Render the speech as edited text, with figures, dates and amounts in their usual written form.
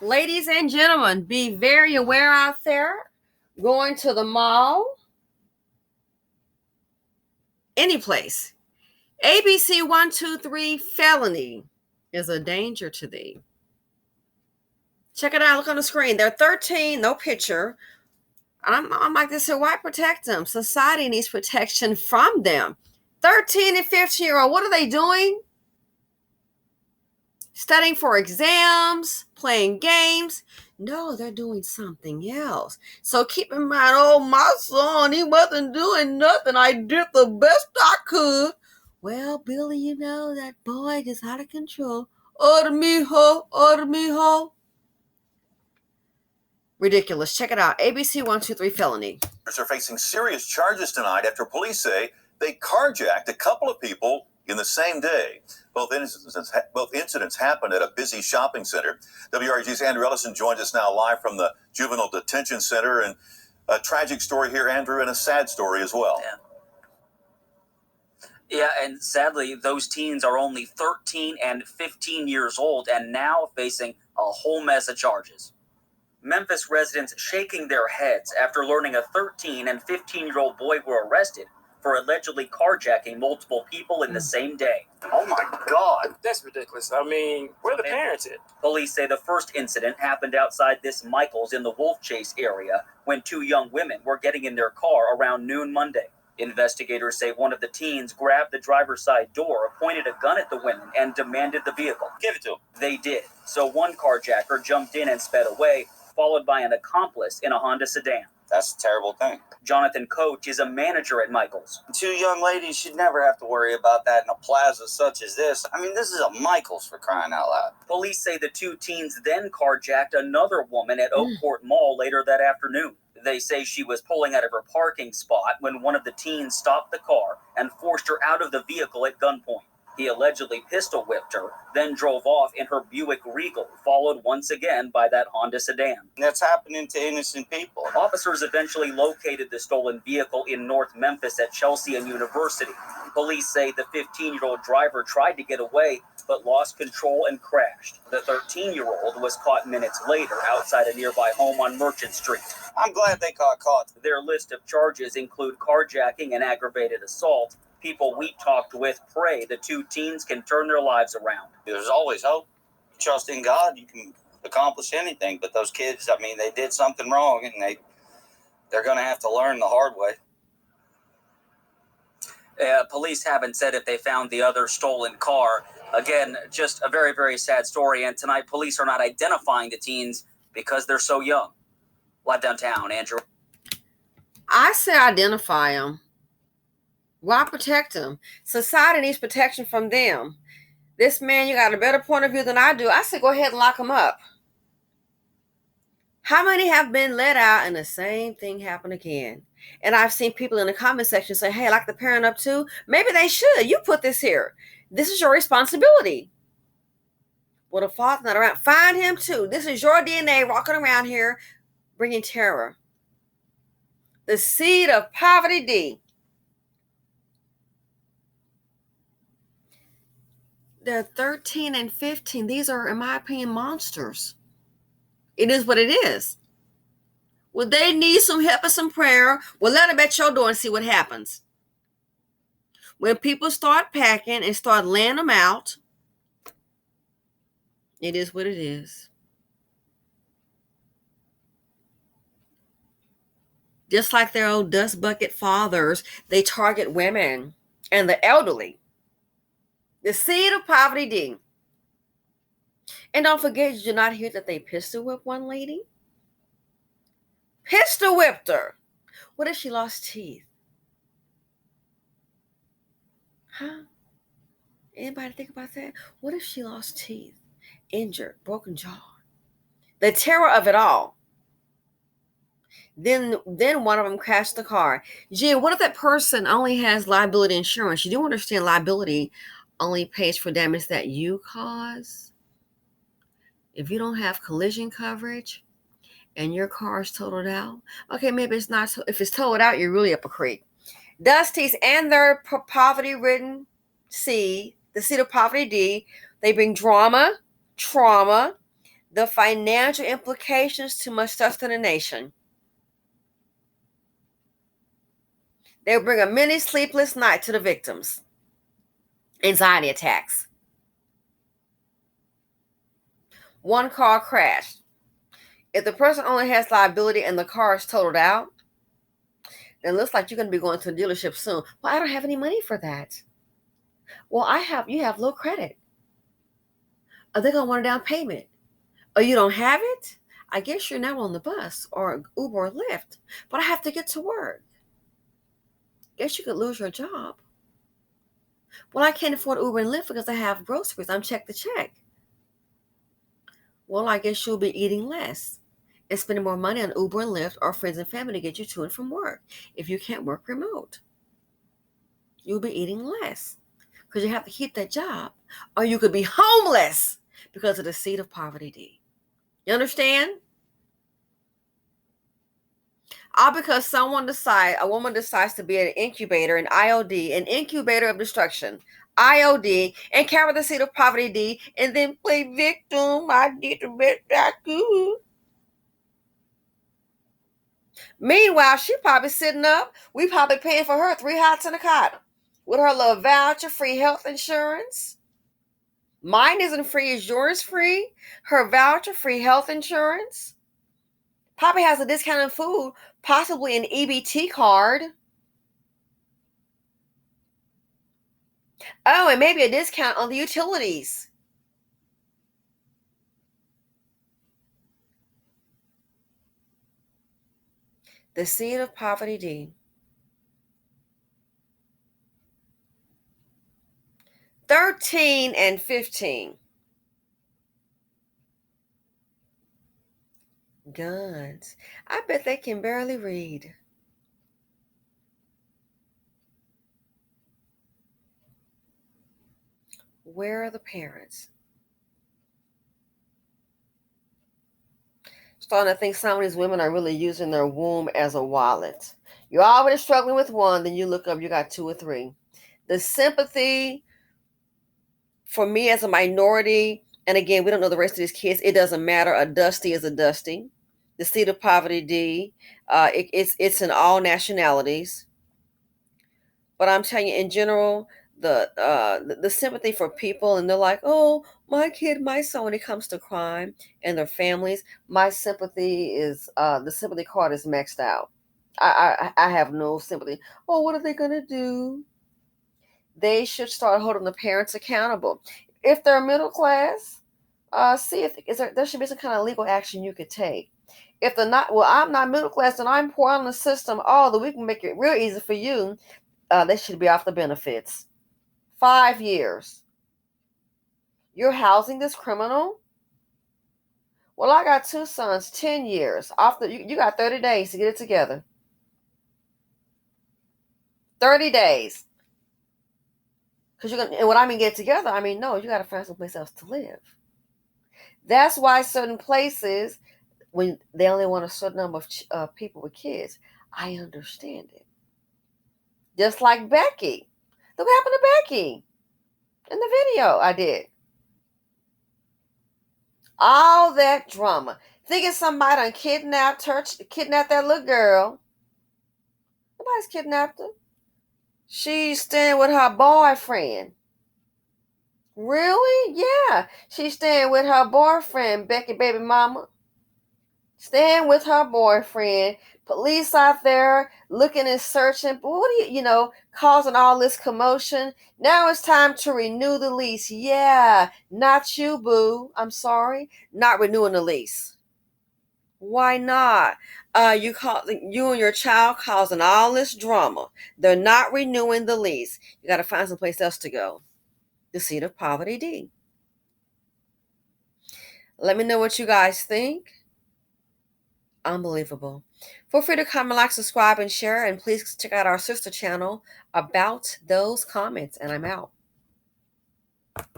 Ladies and gentlemen, be very aware out there. Going to the mall, any place. ABC-123 Felony is a danger to thee. Check it out. Look on the screen. They're 13, no picture. I'm like this here. Why protect them? Society needs protection from them. 13 and 15-year-old, what are they doing? Studying for exams, playing games. No, they're doing something else. So keep in mind, oh, my son, he wasn't doing nothing. I did the best I could. Well, Billy, you know, that boy is out of control. Order me ho. Ridiculous. Check it out. ABC-123 Felony. Are facing serious charges tonight after police say they carjacked a couple of people in the same day. Both incidents happened at a busy shopping center. WRG's Andrew Ellison joins us now live from the Juvenile Detention Center. And a tragic story here, Andrew, and a sad story as well. Yeah, and sadly, those teens are only 13 and 15 years old and now facing a whole mess of charges. Memphis residents shaking their heads after learning a 13 and 15-year-old boy were arrested for allegedly carjacking multiple people in the same day. Oh my God, that's ridiculous. I mean, where are the parents at? Police say the first incident happened outside this Michael's in the Wolf Chase area when two young women were getting in their car around noon Monday. Investigators say one of the teens grabbed the driver's side door, pointed a gun at the women, and demanded the vehicle. Give it to them. They did. So one carjacker jumped in and sped away, followed by an accomplice in a Honda sedan. That's a terrible thing. Jonathan Coach is a manager at Michael's. Two young ladies should never have to worry about that in a plaza such as this. I mean, this is a Michael's, for crying out loud. Police say the two teens then carjacked another woman at Oakport Mall later that afternoon. They say she was pulling out of her parking spot when one of the teens stopped the car and forced her out of the vehicle at gunpoint. He allegedly pistol whipped her, then drove off in her Buick Regal, followed once again by that Honda sedan. That's happening to innocent people. Officers eventually located the stolen vehicle in North Memphis at Chelsea and University. Police say the 15-year-old driver tried to get away, but lost control and crashed. The 13-year-old was caught minutes later outside a nearby home on Merchant Street. I'm glad they got caught. Their list of charges include carjacking and aggravated assault. People we talked with pray the two teens can turn their lives around. There's always hope. Trust in God, you can accomplish anything. But those kids, I mean, they did something wrong, and they're going to have to learn the hard way. Police haven't said if they found the other stolen car. Again, just a very, very sad story. And tonight, police are not identifying the teens because they're so young. Live downtown, Andrew. I say identify them. Why protect them? Society needs protection from them. This man, you got a better point of view than I do. I say go ahead and lock him up. How many have been let out and the same thing happened again? And I've seen people in the comment section say, hey, lock the parent up too. Maybe they should. You put this here. This is your responsibility. Well, the father's not around. Find him too. This is your DNA walking around here bringing terror. The seed of poverty, D. They're 13 and 15. These are, in my opinion, monsters. It is what it is. Well, they need some help and some prayer. Well, let them at your door and see what happens. When people start packing and start laying them out, it is what it is. Just like their old dust bucket fathers, they target women and the elderly. The seed of poverty, D. And don't forget, did you not hear that they pistol whipped one lady? Pistol whipped her. What if she lost teeth? Huh? Anybody think about that? What if she lost teeth, injured, broken jaw? The terror of it all. Then one of them crashed the car. Gee, what if that person only has liability insurance? You do understand liability only pays for damage that you cause. If you don't have collision coverage and your car is totaled out, okay, maybe it's not. If it's totaled out, you're really up a creek. Dusties and their poverty-ridden seed, the seed of poverty, D, they bring drama, trauma. The financial implications too much stress to the nation. They bring a many sleepless night to the victims. Anxiety attacks. One car crash. If the person only has liability and the car is totaled out, then it looks like you're going to be going to a dealership soon. Well, I don't have any money for that. Well, you have low credit. Are they going to want a down payment? Oh, you don't have it? I guess you're now on the bus or Uber or Lyft, but I have to get to work. Guess you could lose your job. Well, I can't afford Uber and Lyft because I have groceries. I'm check to check. Well, I guess you'll be eating less and spending more money on Uber and Lyft or friends and family to get you to and from work if you can't work remote. You'll be eating less because you have to keep that job. Or you could be homeless because of the seed of poverty D. You understand? All because a woman decides to be an incubator, an IOD, an incubator of destruction, IOD, and carry the seed of poverty D, and then play victim. I did the best I could. Meanwhile, she probably sitting up. We probably paying for her 3 hots and a cot with her little voucher, free health insurance. Mine isn't free. Is yours free? Her voucher, free health insurance. Probably has a discount in food, possibly an EBT card. Oh, and maybe a discount on the utilities. The seed of poverty D. 13 and 15. Guns. I bet they can barely read. Where are the parents? Starting to think some of these women are really using their womb as a wallet. You're already struggling with one, then you look up, you got 2 or 3. The sympathy for me as a minority, and again, we don't know the rest of these kids. It doesn't matter. A dusty is a dusty. The seed of poverty D. It's in all nationalities. But I'm telling you, in general, the sympathy for people, and they're like, oh, my kid, my son, when it comes to crime and their families, my sympathy is the sympathy card is maxed out. I have no sympathy. Oh, what are they gonna do? They should start holding the parents accountable. If they're middle class, see if there should be some kind of legal action you could take. If they're not, well, I'm not middle class and I'm poor on the system. Oh, that we can make it real easy for you. They should be off the benefits. 5 years. You're housing this criminal? Well, I got 2 sons, 10 years. You got 30 days to get it together. 30 days. Because and what I mean get it together, I mean, no, you got to find someplace else to live. That's why certain places, when they only want a certain number of people with kids, I understand it. Just like Becky. Look what happened to Becky in the video I did. All that drama. Thinking somebody done kidnapped that little girl. Nobody's kidnapped her. She's staying with her boyfriend. Really? Yeah. She's staying with her boyfriend, Becky baby mama. Staying with her boyfriend. Police out there looking and searching. But what do causing all this commotion? Now it's time to renew the lease. Yeah, not you, boo. I'm sorry. Not renewing the lease. Why not? You and your child causing all this drama. They're not renewing the lease. You got to find someplace else to go. The seed of poverty D. Let me know what you guys think. Unbelievable. Feel free to comment, like, subscribe, and share. And please check out our sister channel about those comments. And I'm out.